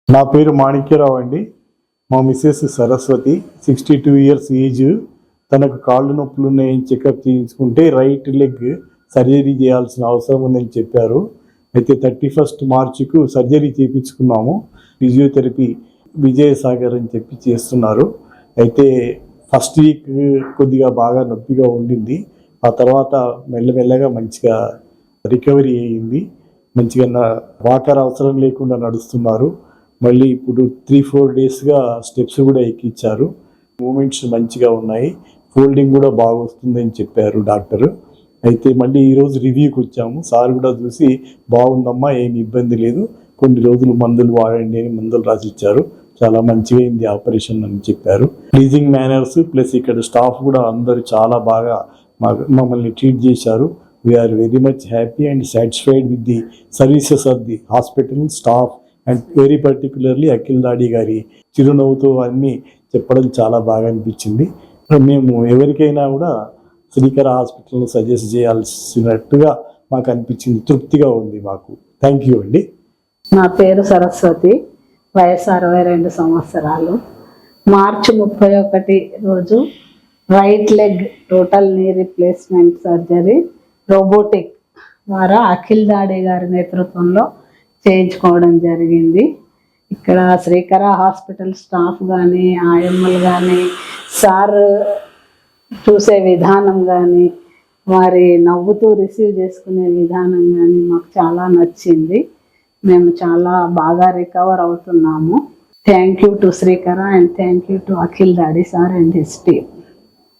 నా పేరు మాణిక్యరావు అండి. మా మిస్సెస్ సరస్వతి, 62 ఇయర్స్ ఏజ్. తనకు కాళ్ళు నొప్పులు ఉన్నాయని చెకప్ చేయించుకుంటే రైట్ లెగ్ సర్జరీ చేయాల్సిన అవసరం ఉందని చెప్పారు. అయితే 31 మార్చికు సర్జరీ చేయించుకున్నాము. ఫిజియోథెరపీ విజయసాగర్ అని చెప్పి చేస్తున్నారు. అయితే ఫస్ట్ వీక్ కొద్దిగా బాగా నొప్పిగా ఉండింది. ఆ తర్వాత మెల్లమెల్లగా మంచిగా రికవరీ అయ్యింది. మంచిగా వాకర్ అవసరం లేకుండా నడుస్తున్నారు. మళ్ళీ ఇప్పుడు 3-4 డేస్గా స్టెప్స్ కూడా ఎక్కించారు. మూమెంట్స్ మంచిగా ఉన్నాయి. ఫోల్డింగ్ కూడా బాగా వస్తుందని చెప్పారు డాక్టరు. అయితే మళ్ళీ ఈరోజు రివ్యూకి వచ్చాము. సార్ కూడా చూసి బాగుందమ్మా, ఏమి ఇబ్బంది లేదు, కొన్ని రోజులు మందులు వాడండి అని మందులు రాసిచ్చారు. చాలా మంచిగా అయింది ఆపరేషన్ అని చెప్పారు. ప్లీజింగ్ మేనర్స్ ప్లస్ ఇక్కడ స్టాఫ్ కూడా అందరూ చాలా బాగా మమ్మల్ని ట్రీట్ చేశారు. We are very much happy and satisfied with the services of the hospital staff and very particularly Akhil Dadi గారి చిరునవ్వుతో అన్నీ చెప్పడం చాలా బాగా అనిపించింది. మేము ఎవరికైనా కూడా శ్రీకర హాస్పిటల్ను సజెస్ట్ చేయాల్సినట్టుగా మాకు అనిపించింది. తృప్తిగా ఉంది మాకు. థ్యాంక్ యూ అండి. నా పేరు సరస్వతి, వయసు 62 సంవత్సరాలు. మార్చి 31 రోజు right leg total knee replacement surgery robotic ద్వారా అఖిల్ దాడి గారి నేతృత్వంలో చేయించుకోవడం జరిగింది. ఇక్కడ శ్రీకర హాస్పిటల్ స్టాఫ్ కానీ, ఆయమ్మలు కానీ, సార్ చూసే విధానం కానీ, వారి నవ్వుతూ రిసీవ్ చేసుకునే విధానం కానీ మాకు చాలా నచ్చింది. మేము చాలా బాగా రికవర్ అవుతున్నాము. Thank you to Srikara and thank you to Akhil దాడి సార్ అండ్ హిస్ టీమ్.